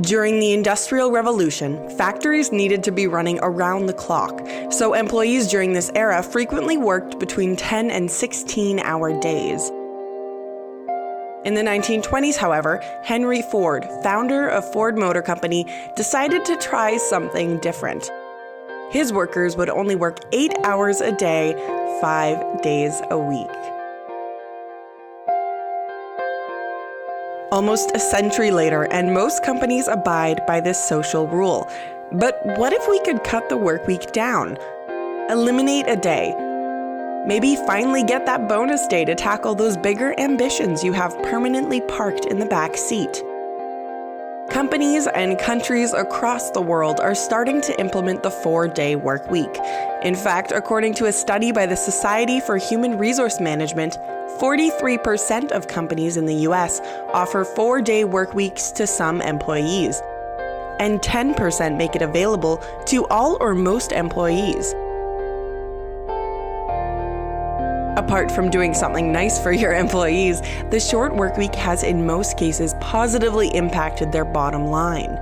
During the Industrial Revolution, factories needed to be running around the clock, so employees during this era frequently worked between 10 and 16-hour days. In the 1920s, however, Henry Ford, founder of Ford Motor Company, decided to try something different. His workers would only work 8 hours a day, 5 days a week. Almost a century later, and most companies abide by this social rule. But what if we could cut the work week down? Eliminate a day. Maybe finally get that bonus day to tackle those bigger ambitions you have permanently parked in the back seat. Companies and countries across the world are starting to implement the 4-day work week. In fact, according to a study by the Society for Human Resource Management, 43% of companies in the US offer 4-day work weeks to some employees, and 10% make it available to all or most employees. Apart from doing something nice for your employees, the short work week has in most cases positively impacted their bottom line.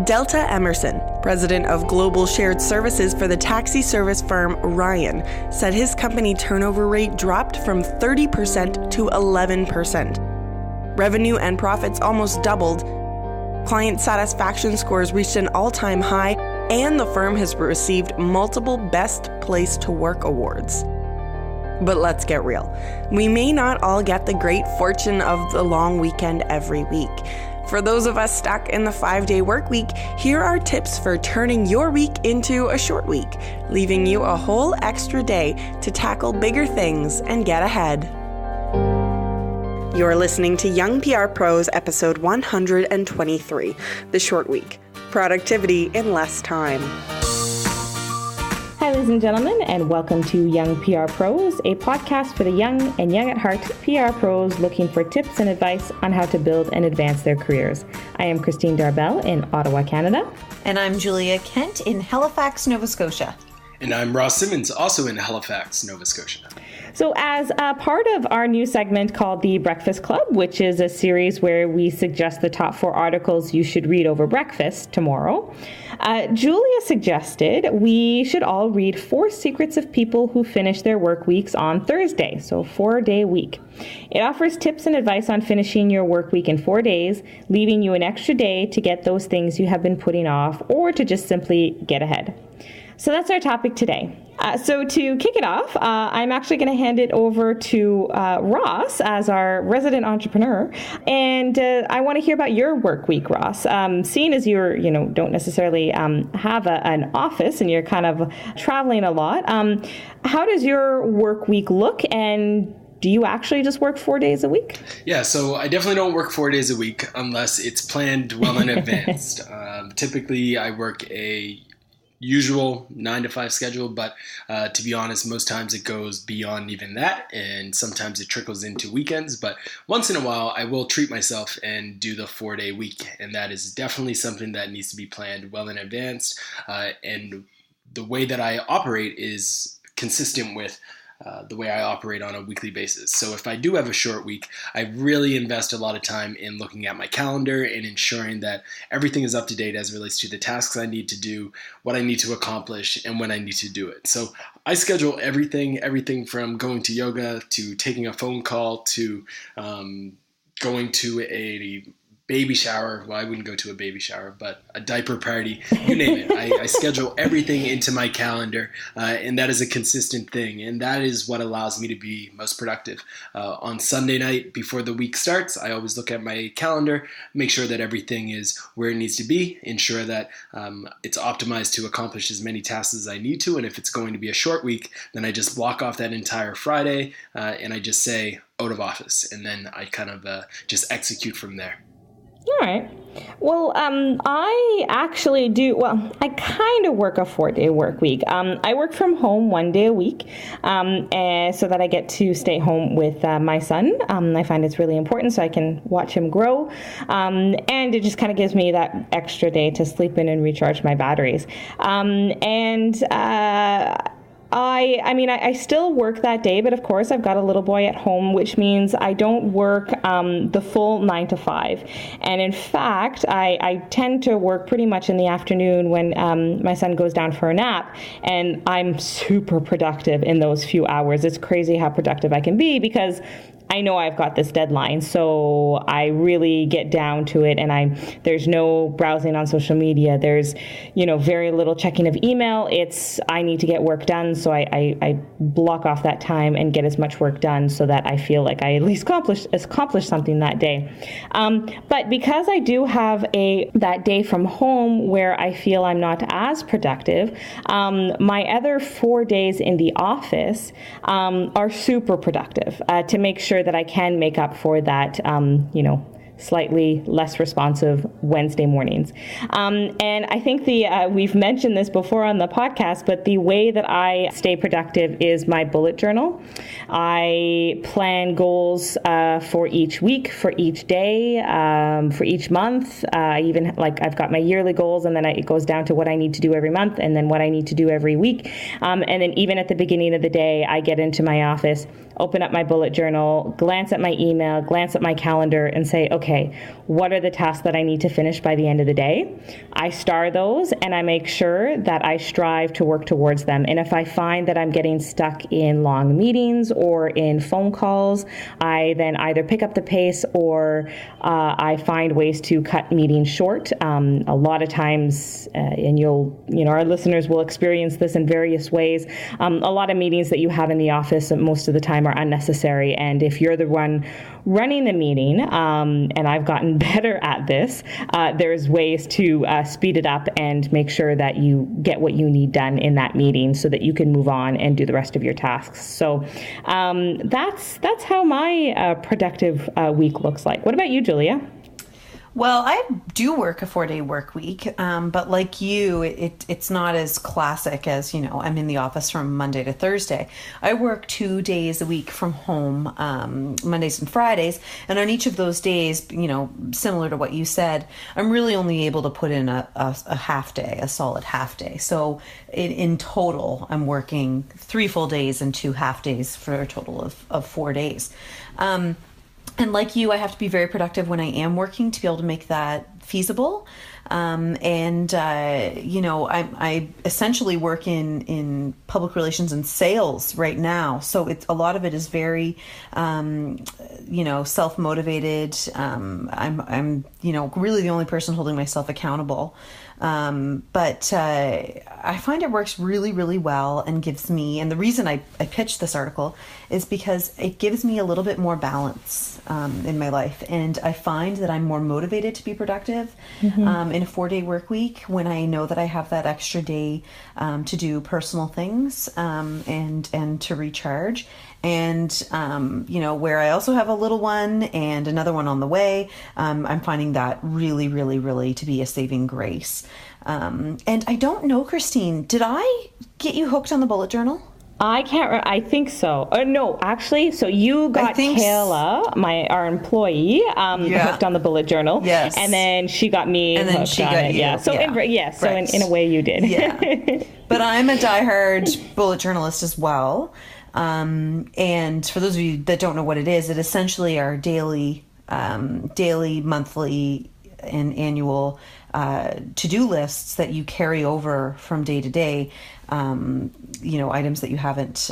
Delta Emerson, president of Global Shared Services for the taxi service firm Ryan, said his company turnover rate dropped from 30% to 11%. Revenue and profits almost doubled. Client satisfaction scores reached an all-time high, and the firm has received multiple Best Place to Work awards. But let's get real. We may not all get the great fortune of the long weekend every week. For those of us stuck in the 5-day work week, here are tips for turning your week into a short week, leaving you a whole extra day to tackle bigger things and get ahead. You're listening to Young PR Pros episode 123, The Short Week, Productivity in Less Time. Hi, ladies and gentlemen, and welcome to Young PR Pros, a podcast for the young and young at heart PR pros looking for tips and advice on how to build and advance their careers. I am Christine Darbell in Ottawa, Canada. And I'm Julia Kent in Halifax, Nova Scotia. And I'm Ross Simmons, also in Halifax, Nova Scotia. So as a part of our new segment called The Breakfast Club, which is a series where we suggest the top 4 articles you should read over breakfast tomorrow, Julia suggested we should all read 4 secrets of people who finish their work weeks on Thursday, so 4-day week. It offers tips and advice on finishing your work week in 4 days, leaving you an extra day to get those things you have been putting off or to just simply get ahead. So that's our topic today. So to kick it off, I'm actually going to hand it over to Ross as our resident entrepreneur. And I want to hear about your work week, Ross. Seeing as you're, don't necessarily have an office and you're kind of traveling a lot, how does your work week look? And do you actually just work 4 days a week? Yeah, so I definitely don't work 4 days a week unless it's planned well in advance. Typically, I work a usual 9-to-5 schedule, but to be honest, most times it goes beyond even that, and sometimes it trickles into weekends. But once in a while, I will treat myself and do the 4-day week, and that is definitely something that needs to be planned well in advance. And the way that I operate is consistent with the way I operate on a weekly basis. So if I do have a short week, I really invest a lot of time in looking at my calendar and ensuring that everything is up to date as it relates to the tasks I need to do, what I need to accomplish, and when I need to do it. So I schedule everything from going to yoga to taking a phone call to going to a baby shower. Well, I wouldn't go to a baby shower, but a diaper party, you name it. I schedule everything into my calendar, and that is a consistent thing. And that is what allows me to be most productive. On Sunday night before the week starts, I always look at my calendar, make sure that everything is where it needs to be, ensure that it's optimized to accomplish as many tasks as I need to. And if it's going to be a short week, then I just block off that entire Friday, and I just say out of office. And then I kind of just execute from there. All right. Well, I actually do. Well, I kind of work a 4-day work week. I work from home 1 day a week, and so that I get to stay home with my son. I find it's really important so I can watch him grow, and it just kind of gives me that extra day to sleep in and recharge my batteries. I still work that day, but of course I've got a little boy at home, which means I don't work the full 9 to 5. And in fact, I tend to work pretty much in the afternoon when my son goes down for a nap, and I'm super productive in those few hours. It's crazy how productive I can be because I know I've got this deadline, so I really get down to it, and there's no browsing on social media. There's, very little checking of email. I need to get work done, so I block off that time and get as much work done so that I feel like I at least accomplished something that day. But because I do have that day from home where I feel I'm not as productive, my other 4 days in the office are super productive to make sure that I can make up for that, slightly less responsive Wednesday mornings. And I think we've mentioned this before on the podcast, but the way that I stay productive is my bullet journal. I plan goals for each week, for each day, for each month. I've got my yearly goals, and then it goes down to what I need to do every month, and then what I need to do every week. And then even at the beginning of the day, I get into my office, open up my bullet journal, glance at my email, glance at my calendar, and say, okay, what are the tasks that I need to finish by the end of the day? I star those, and I make sure that I strive to work towards them. And if I find that I'm getting stuck in long meetings or in phone calls, I then either pick up the pace or I find ways to cut meetings short. A lot of times, and our listeners will experience this in various ways, a lot of meetings that you have in the office most of the time are unnecessary. And if you're the one running the meeting, and I've gotten better at this, there's ways to speed it up and make sure that you get what you need done in that meeting so that you can move on and do the rest of your tasks. So that's how my productive week looks like. What about you, Julia? Well, I do work a 4-day work week, but like you, it's not as classic as, I'm in the office from Monday to Thursday. I work 2 days a week from home, Mondays and Fridays, and on each of those days, similar to what you said, I'm really only able to put in a half day, a solid half day. So in total, I'm working 3 full days and 2 half days for a total of 4 days. And like you, I have to be very productive when I am working to be able to make that feasible. I essentially work in public relations and sales right now. So a lot of it is very, self-motivated. I'm really the only person holding myself accountable. But I find it works really, really well and gives me, and the reason I pitched this article is because it gives me a little bit more balance in my life. And I find that I'm more motivated to be productive in a 4-day work week when I know that I have that extra day to do personal things and to recharge. And, where I also have a little one and another one on the way, I'm finding that really, really, really to be a saving grace. And I don't know, Christine, did I get you hooked on the bullet journal? I can't. I think so. No, actually. So you got Kayla, our employee, hooked on the bullet journal. Yes. And then she got me and then hooked she on got it. You. Yeah. So right. So in a way you did. Yeah. But I'm a diehard bullet journalist as well. And for those of you that don't know what it is essentially are daily, monthly, and annual to-do lists that you carry over from day to day, items that you haven't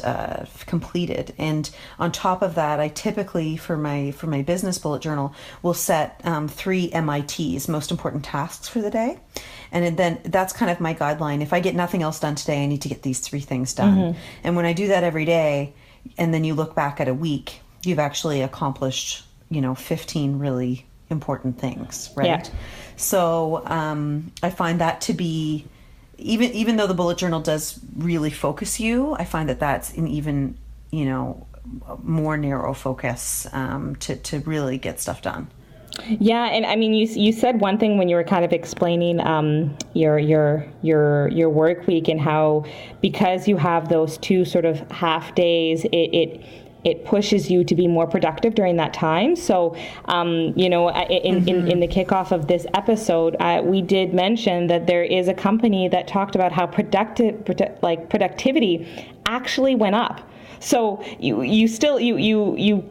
completed. And on top of that, I typically, for my business bullet journal, will set 3 MITs, most important tasks for the day. And then that's kind of my guideline. If I get nothing else done today, I need to get these 3 things done. Mm-hmm. And when I do that every day, and then you look back at a week, you've actually accomplished, 15 really important things, right? Yeah. So I find that to be, even though the bullet journal does really focus you, I find that that's an even, more narrow focus to really get stuff done. Yeah, and I mean, you said one thing when you were kind of explaining your work week and how because you have those 2 sort of half days, it it pushes you to be more productive during that time. So, in the kickoff of this episode, we did mention that there is a company that talked about how productivity actually went up. So you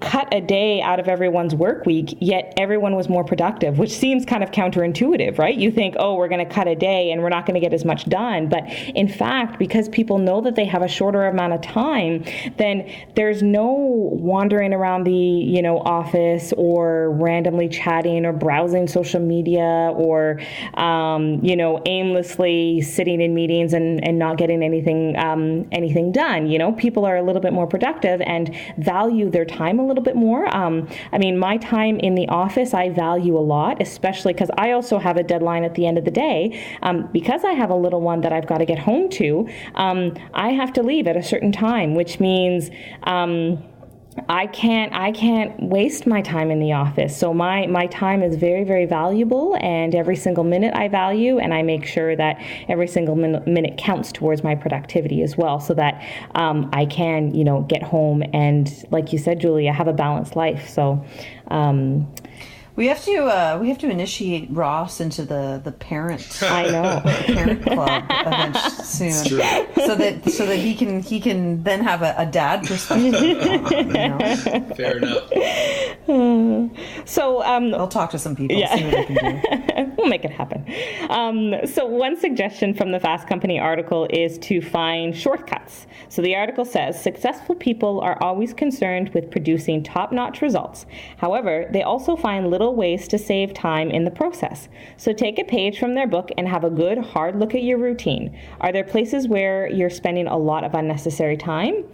cut a day out of everyone's work week, yet everyone was more productive, which seems kind of counterintuitive, right? You think, oh, we're going to cut a day and we're not going to get as much done. But in fact, because people know that they have a shorter amount of time, then there's no wandering around the, office or randomly chatting or browsing social media or, aimlessly sitting in meetings and not getting anything done. People are a little bit more productive and value their time a little bit more. My time in the office, I value a lot, especially because I also have a deadline at the end of the day. Because I have a little one that I've got to get home to, I have to leave at a certain time, which means I can't waste my time in the office. So my time is very, very valuable, and every single minute I value, and I make sure that every single minute counts towards my productivity as well, so that I can, get home and, like you said, Julia, have a balanced life. So we have to initiate Ross into the parent. I know. Parent club event soon, so that he can then have a dad perspective. Fair enough. So I'll talk to some people. Yeah. See what I can do. We'll make it happen. So one suggestion from the Fast Company article is to find shortcuts. So the article says, successful people are always concerned with producing top-notch results. However, they also find little ways to save time in the process. So take a page from their book and have a good, hard look at your routine. Are there places where you're spending a lot of unnecessary time?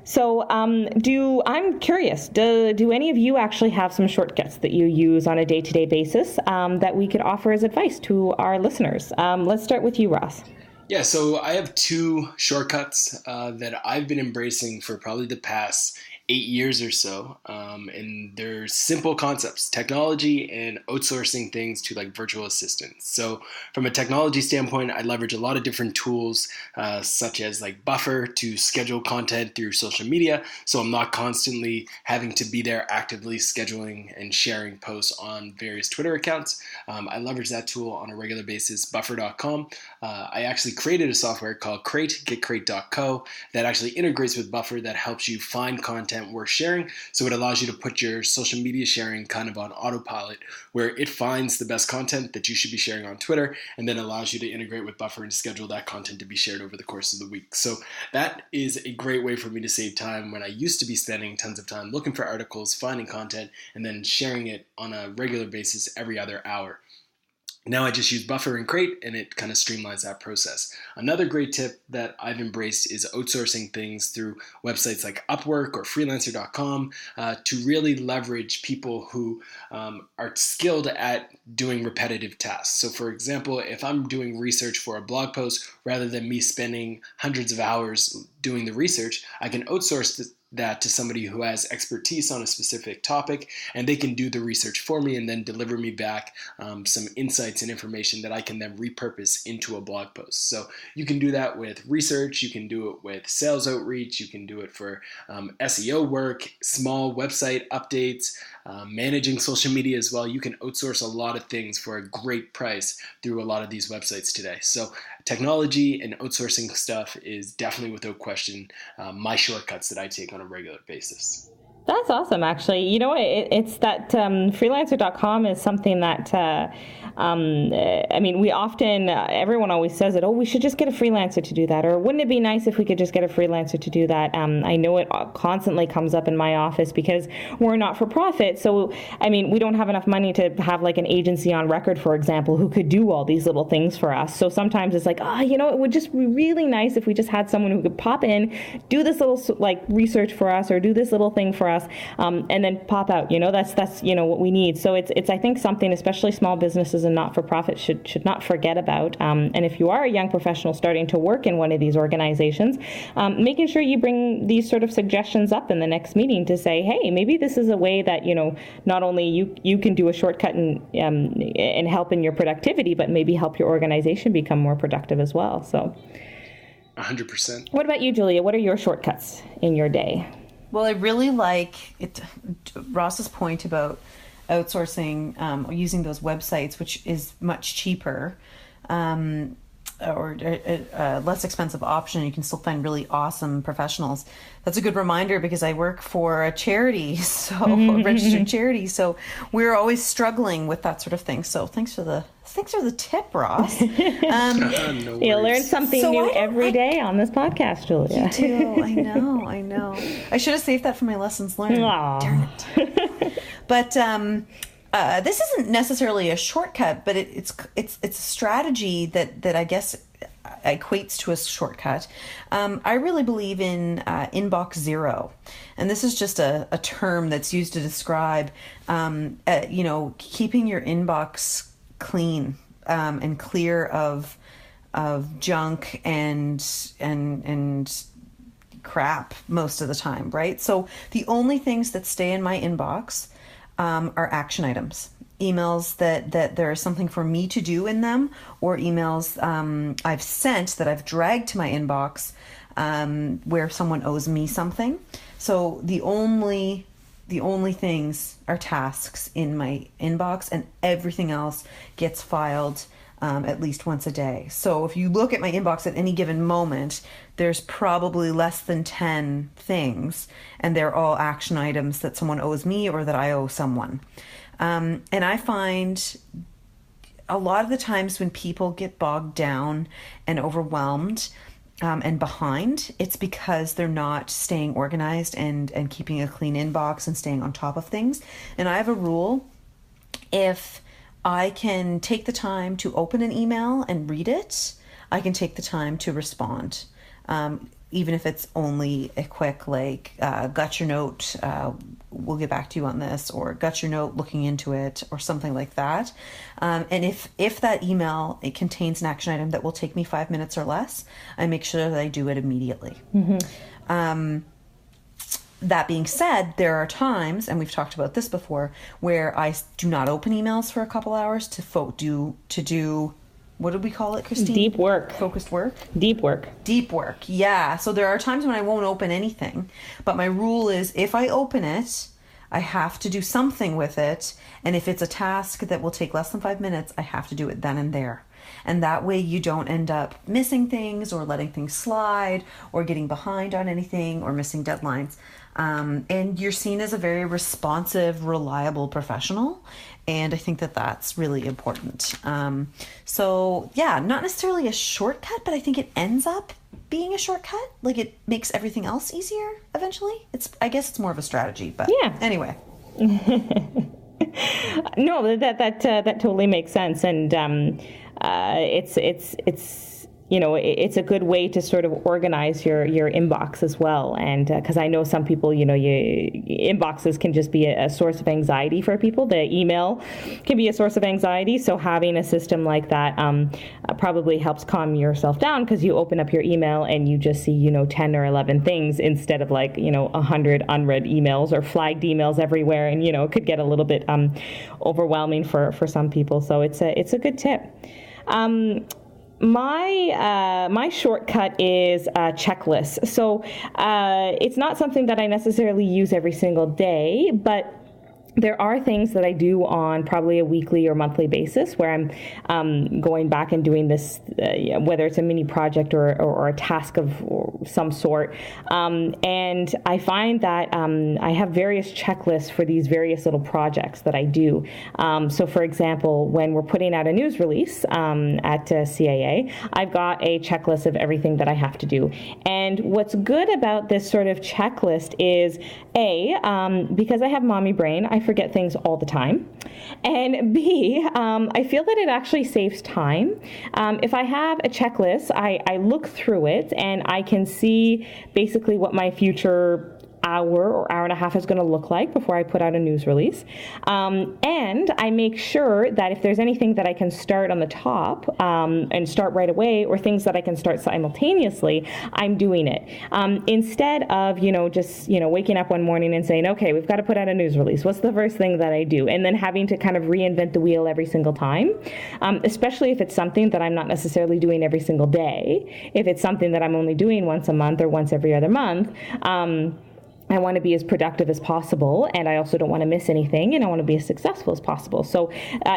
So I'm curious, do any of you actually have some shortcuts that you use on a day-to-day basis that we could offer as advice to our listeners? Let's start with you, Ross. Yeah, so I have two shortcuts that I've been embracing for probably the past 8 years or so, and they're simple concepts: technology and outsourcing things to like virtual assistants. So from a technology standpoint, I leverage a lot of different tools such as like Buffer to schedule content through social media, so I'm not constantly having to be there actively scheduling and sharing posts on various Twitter accounts. I leverage that tool on a regular basis, buffer.com. I actually created a software called getcrate.co that actually integrates with Buffer that helps you find content worth sharing. So it allows you to put your social media sharing kind of on autopilot, where it finds the best content that you should be sharing on Twitter and then allows you to integrate with Buffer and schedule that content to be shared over the course of the week. So that is a great way for me to save time when I used to be spending tons of time looking for articles, finding content, and then sharing it on a regular basis every other hour. Now I just use Buffer and Crate, and it kind of streamlines that process. Another great tip that I've embraced is outsourcing things through websites like Upwork or freelancer.com to really leverage people who are skilled at doing repetitive tasks. So for example, if I'm doing research for a blog post, rather than me spending hundreds of hours doing the research, I can outsource that to somebody who has expertise on a specific topic, and they can do the research for me and then deliver me back some insights and information that I can then repurpose into a blog post. So you can do that with research, you can do it with sales outreach, you can do it for SEO work, small website updates, managing social media as well. You can outsource a lot of things for a great price through a lot of these websites today. So technology and outsourcing stuff is definitely, without question, my shortcuts that I take on a regular basis. That's awesome, actually. You know, it's that freelancer.com is something that, we often, everyone always says it, we should just get a freelancer to do that. Or wouldn't it be nice if we could just get a freelancer to do that? I know it constantly comes up in my office because we're not for profit. So, we don't have enough money to have like an agency on record, for example, who could do all these little things for us. So sometimes it's like, it would just be really nice if we just had someone who could pop in, do this little like research for us or do this little thing for us. And then pop out, that's what we need. So it's I think something especially small businesses and not-for-profit should not forget about. And if you are a young professional starting to work in one of these organizations, making sure you bring these sort of suggestions up in the next meeting to say, hey, maybe this is a way that not only you can do a shortcut and help in your productivity, but maybe help your organization become more productive as well. So 100%. What about you, Julia? What are your shortcuts in your day? Well, I really like it, Ross's point about outsourcing or using those websites, which is much cheaper. Or a less expensive option. You can still find really awesome professionals. That's a good reminder because I work for a charity, so a registered charity. So we're always struggling with that sort of thing. So thanks for the tip, Ross. No You learn worries. something new every day on this podcast, Julia. You do. I know. I should have saved that for my lessons learned. Aw. Darn it. But this isn't necessarily a shortcut, but it's a strategy that I guess equates to a shortcut. I really believe in inbox zero, and this is just a term that's used to describe keeping your inbox clean and clear of junk and crap most of the time, right? So the only things that stay in my inbox are action items, emails that there is something for me to do in them, or emails I've sent that I've dragged to my inbox where someone owes me something. So the only things are tasks in my inbox, and everything else gets filed at least once a day. So if you look at my inbox at any given moment, there's probably less than 10 things, and they're all action items that someone owes me or that I owe someone. And I find a lot of the times when people get bogged down and overwhelmed and behind, it's because they're not staying organized and keeping a clean inbox and staying on top of things. And I have a rule: if I can take the time to open an email and read it, I can take the time to respond. Even if it's only a quick, got your note, we'll get back to you on this, or got your note, looking into it, or something like that. And if that email, it contains an action item that will take me 5 minutes or less, I make sure that I do it immediately. Mm-hmm. That being said, there are times, and we've talked about this before, where I do not open emails for a couple hours to do what did we call it, Christine? Deep work. Focused work? Deep work. Deep work, yeah. So there are times when I won't open anything, but my rule is if I open it, I have to do something with it, and if it's a task that will take less than 5 minutes, I have to do it then and there. And that way you don't end up missing things or letting things slide or getting behind on anything or missing deadlines. And you're seen as a very responsive, reliable professional. And I think that that's really important. So yeah, not necessarily a shortcut, but I think it ends up being a shortcut. Like, it makes everything else easier eventually. I guess it's more of a strategy, but yeah. Anyway. No, that totally makes sense. And it's a good way to sort of organize your inbox as well. And because I know some people, inboxes can just be a source of anxiety for people. The email can be a source of anxiety. So having a system like that probably helps calm yourself down, because you open up your email and you just see, 10 or 11 things instead of 100 unread emails or flagged emails everywhere. And, it could get a little bit overwhelming for some people. So it's a good tip. My shortcut is a checklist. So it's not something that I necessarily use every single day, but there are things that I do on probably a weekly or monthly basis where I'm going back and doing this, whether it's a mini project or a task of some sort. And I find that I have various checklists for these various little projects that I do. So for example, when we're putting out a news release at CAA, I've got a checklist of everything that I have to do. And what's good about this sort of checklist is, because I have mommy brain, I forget things all the time. And B, I feel that it actually saves time. If I have a checklist, I look through it and I can see basically what my future hour or hour and a half is going to look like before I put out a news release. And I make sure that if there's anything that I can start on the top and start right away, or things that I can start simultaneously, I'm doing it. Instead of, just, waking up one morning and saying, okay, we've got to put out a news release. What's the first thing that I do? And then having to kind of reinvent the wheel every single time, especially if it's something that I'm not necessarily doing every single day. If it's something that I'm only doing once a month or once every other month, I want to be as productive as possible, and I also don't want to miss anything, and I want to be as successful as possible. So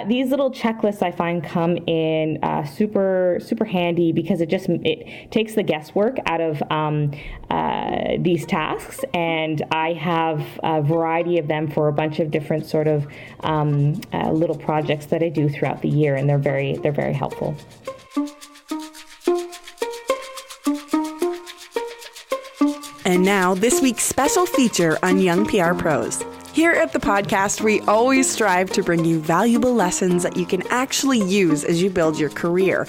these little checklists I find come in super handy, because it takes the guesswork out of these tasks, and I have a variety of them for a bunch of different sort of little projects that I do throughout the year, and they're very helpful. And now, this week's special feature on Young PR Pros. Here at the podcast, we always strive to bring you valuable lessons that you can actually use as you build your career.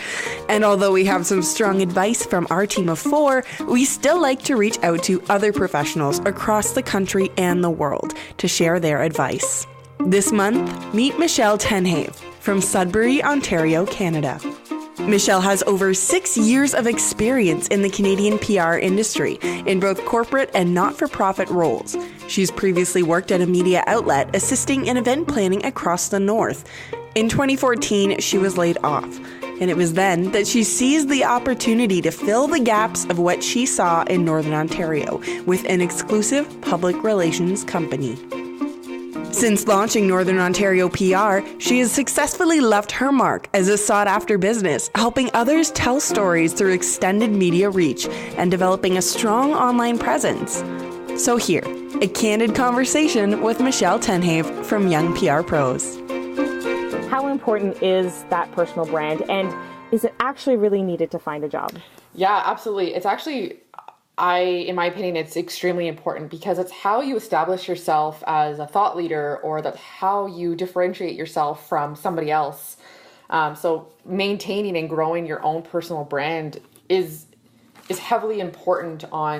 And although we have some strong advice from our team of 4, we still like to reach out to other professionals across the country and the world to share their advice. This month, meet Michelle Tenhave from Sudbury, Ontario, Canada. Michelle has over 6 years of experience in the Canadian PR industry in both corporate and not-for-profit roles. She's previously worked at a media outlet assisting in event planning across the North. In 2014, she was laid off, and it was then that she seized the opportunity to fill the gaps of what she saw in Northern Ontario with an exclusive public relations company. Since launching Northern Ontario PR, she has successfully left her mark as a sought-after business, helping others tell stories through extended media reach and developing a strong online presence. So here, a candid conversation with Michelle Tenhave from Young PR Pros. How important is that personal brand, and is it actually really needed to find a job? Yeah, absolutely. It's actually... in my opinion, it's extremely important, because it's how you establish yourself as a thought leader, or that's how you differentiate yourself from somebody else. So maintaining and growing your own personal brand is heavily important on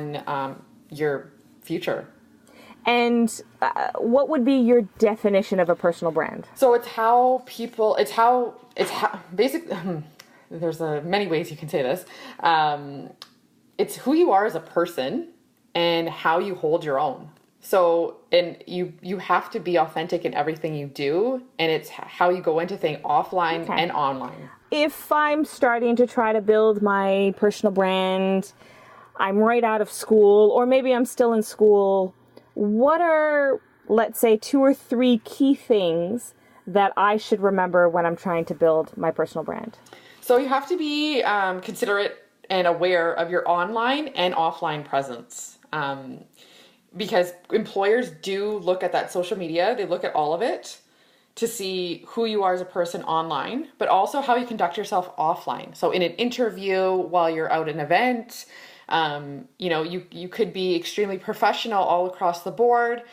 your future. And what would be your definition of a personal brand? So basically, there's many ways you can say this. It's who you are as a person and how you hold your own. So, and you have to be authentic in everything you do, and it's how you go into things offline and online. If I'm starting to try to build my personal brand, I'm right out of school, or maybe I'm still in school, what are, let's say, 2 or 3 key things that I should remember when I'm trying to build my personal brand? So you have to be considerate and aware of your online and offline presence. Because employers do look at that social media, they look at all of it to see who you are as a person online, but also how you conduct yourself offline. So in an interview, while you're out at an event, you could be extremely professional all across the board,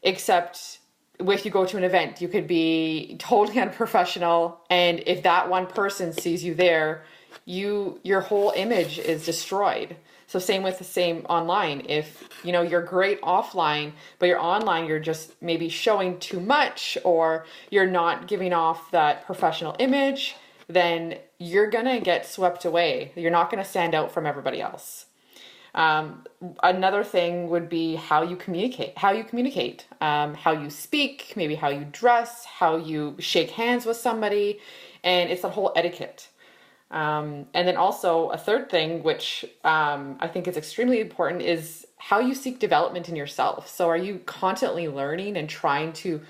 except if you go to an event, you could be totally unprofessional. And if that one person sees you there, your whole image is destroyed. So same online. If you're great offline, but you're online, you're just maybe showing too much, or you're not giving off that professional image, then you're gonna get swept away. You're not gonna stand out from everybody else. Another thing would be how you communicate, how you speak, maybe how you dress, how you shake hands with somebody, and it's that whole etiquette. And then also a third thing, which I think is extremely important, is how you seek development in yourself. So are you constantly learning and trying to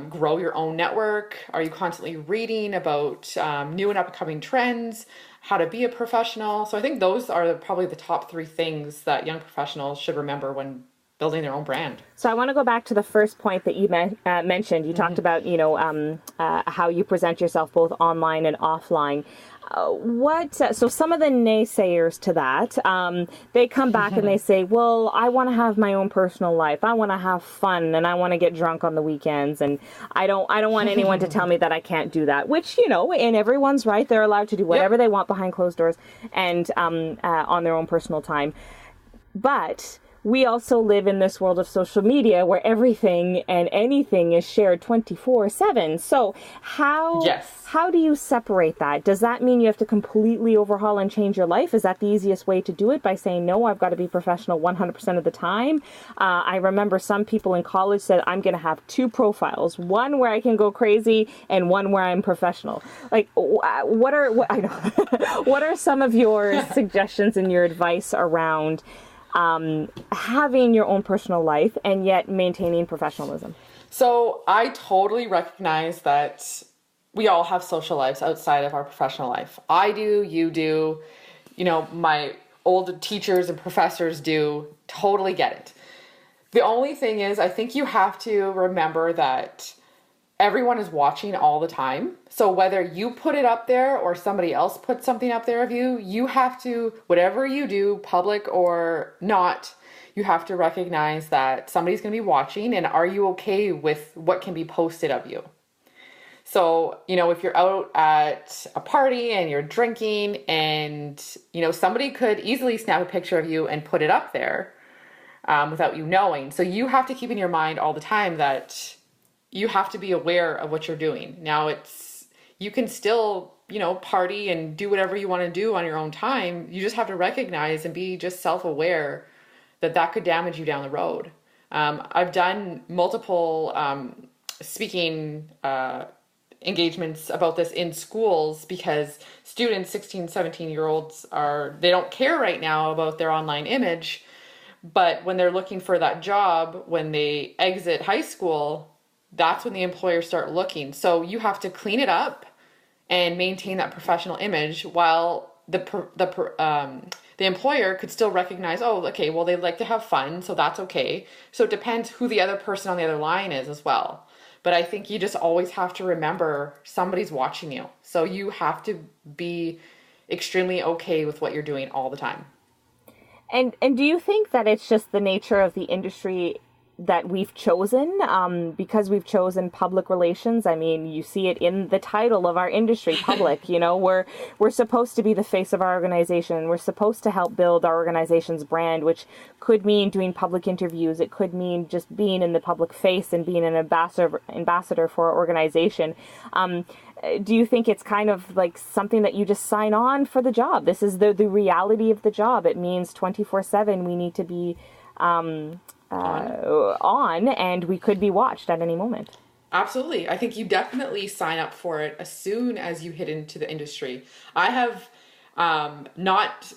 grow your own network? Are you constantly reading about new and upcoming trends, how to be a professional? So I think those are probably the top 3 things that young professionals should remember when building their own brand. So I want to go back to the first point that you mentioned. You talked about, how you present yourself both online and offline. So some of the naysayers to that, they come back and they say, well, I want to have my own personal life. I want to have fun, and I want to get drunk on the weekends. And I don't want anyone to tell me that I can't do that, which, and everyone's right. They're allowed to do whatever they want behind closed doors and on their own personal time. But we also live in this world of social media where everything and anything is shared 24/7. So how do you separate that? Does that mean you have to completely overhaul and change your life? Is that the easiest way to do it, by saying, no, I've got to be professional 100% of the time? I remember some people in college said, I'm going to have 2 profiles, one where I can go crazy and one where I'm professional. Like, what are some of your suggestions and your advice around having your own personal life and yet maintaining professionalism? So I totally recognize that we all have social lives outside of our professional life. I do, you do, my old teachers and professors do. Totally get it. The only thing is, I think you have to remember that everyone is watching all the time. So whether you put it up there or somebody else puts something up there of you, you have to, whatever you do, public or not, you have to recognize that somebody's going to be watching, and are you okay with what can be posted of you? So, if you're out at a party and you're drinking and, somebody could easily snap a picture of you and put it up there without you knowing. So you have to keep in your mind all the time that you have to be aware of what you're doing. Now you can still, party and do whatever you want to do on your own time. You just have to recognize and be just self-aware that could damage you down the road. I've done multiple speaking engagements about this in schools because students, 16, 17-year-olds they don't care right now about their online image, but when they're looking for that job, when they exit high school, that's when the employers start looking. So you have to clean it up and maintain that professional image while the employer could still recognize, oh, okay, well, they like to have fun, so that's okay. So it depends who the other person on the other line is as well. But I think you just always have to remember somebody's watching you. So you have to be extremely okay with what you're doing all the time. And do you think that it's just the nature of the industry that we've chosen, because we've chosen public relations? I mean, you see it in the title of our industry, public. We're supposed to be the face of our organization. We're supposed to help build our organization's brand, which could mean doing public interviews. It could mean just being in the public face and being an ambassador for our organization. Do you think it's kind of like something that you just sign on for the job? This is the reality of the job. It means 24/7 we need to be on, and we could be watched at any moment. Absolutely. I think you definitely sign up for it as soon as you hit into the industry. I have not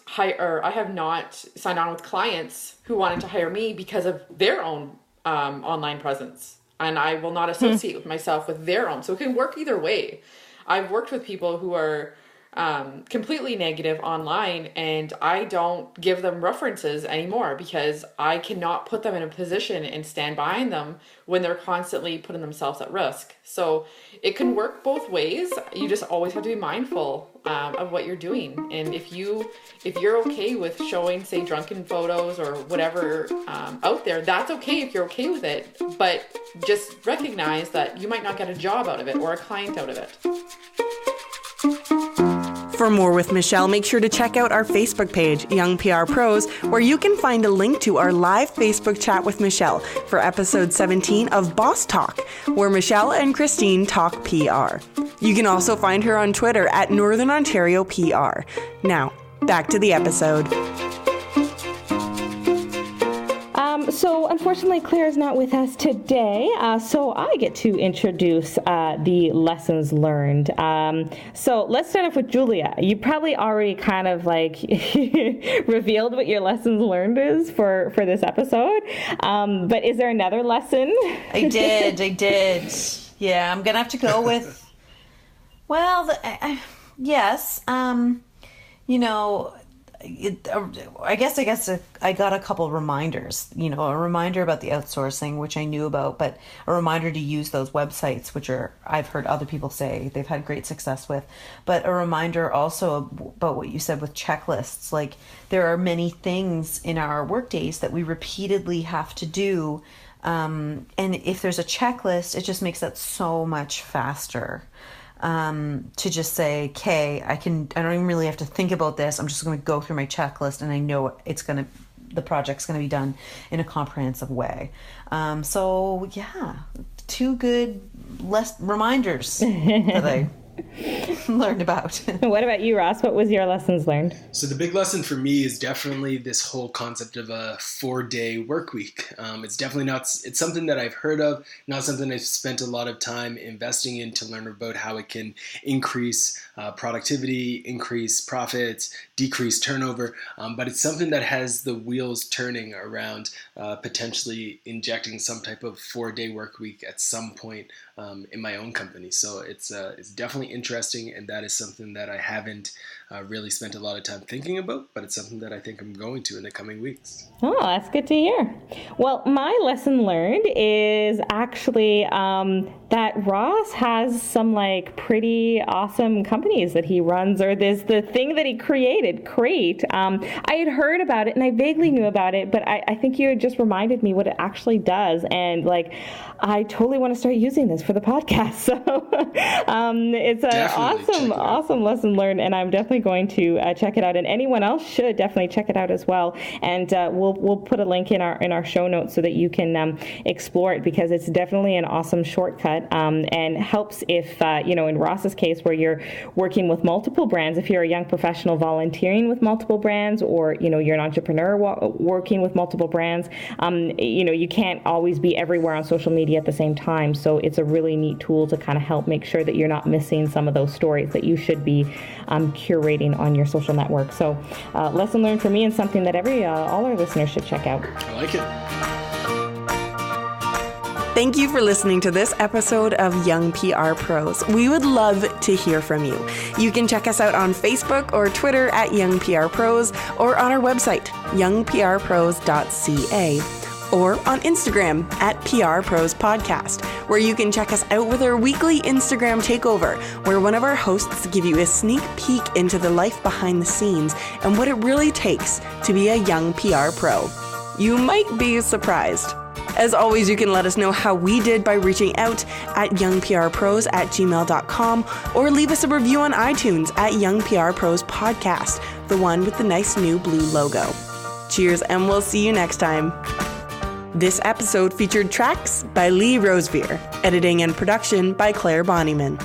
signed on with clients who wanted to hire me because of their own online presence. And I will not associate myself with their own. So it can work either way. I've worked with people who are completely negative online, and I don't give them references anymore because I cannot put them in a position and stand behind them when they're constantly putting themselves at risk. So it can work both ways. You just always have to be mindful of what you're doing. And if you're okay with showing, say, drunken photos or whatever out there, that's okay if you're okay with it. But just recognize that you might not get a job out of it or a client out of it. For more with Michelle, make sure to check out our Facebook page, Young PR Pros, where you can find a link to our live Facebook chat with Michelle for episode 17 of Boss Talk, where Michelle and Christine talk PR. You can also find her on Twitter at Northern Ontario PR. Now, back to the episode. So unfortunately, Claire is not with us today, so I get to introduce the lessons learned. So let's start off with Julia. You probably already kind of revealed what your lessons learned is for this episode, but is there another lesson? I did. Yeah, I'm going to have to go with, yes. I guess I got a couple reminders, a reminder about the outsourcing, which I knew about, but a reminder to use those websites, which I've heard other people say they've had great success with, but a reminder also about what you said with checklists. Like, there are many things in our work days that we repeatedly have to do. And if there's a checklist, it just makes that so much faster. To just say, okay, I don't even really have to think about this. I'm just going to go through my checklist, and I know the project's going to be done in a comprehensive way. Two good reminders today. learn about. What about you, Ross? What was your lessons learned? So the big lesson for me is definitely this whole concept of a 4-day work week. It's definitely not, it's something that I've heard of, not something I've spent a lot of time investing in to learn about how it can increase productivity, increase profits, decrease turnover. But it's something that has the wheels turning around potentially injecting some type of 4-day work week at some point in my own company. So it's definitely interesting, and that is something that I haven't really spent a lot of time thinking about, but it's something that I think I'm going to in the coming weeks. Oh, that's good to hear. Well, my lesson learned is actually that Ross has some like pretty awesome companies that he runs, or there's the thing that he created, Crate. I had heard about it and I vaguely knew about it, but I think you had just reminded me what it actually does. And like, I totally want to start using this for the podcast. So it's an awesome lesson learned, and I'm definitely going to check it out. And anyone else should definitely check it out as well. And we'll put a link in our show notes so that you can explore it, because it's definitely an awesome shortcut and helps if in Ross's case, where you're working with multiple brands. If you're a young professional volunteering with multiple brands, or you're an entrepreneur working with multiple brands, you can't always be everywhere on social media at the same time. So it's a really neat tool to kind of help make sure that you're not missing some of those stories that you should be curating on your social network. So lesson learned for me, and something that all our listeners should check out. I like it. Thank you for listening to this episode of Young PR Pros. We would love to hear from you. You can check us out on Facebook or Twitter at Young PR Pros, or on our website, youngprpros.ca, or on Instagram at PR Pros Podcast, where you can check us out with our weekly Instagram takeover, where one of our hosts give you a sneak peek into the life behind the scenes and what it really takes to be a young PR pro. You might be surprised. As always, you can let us know how we did by reaching out at youngprpros@gmail.com, or leave us a review on iTunes at Young PR Pros Podcast, the one with the nice new blue logo. Cheers, and we'll see you next time. This episode featured tracks by Lee Rosevear, editing and production by Claire Bonnyman.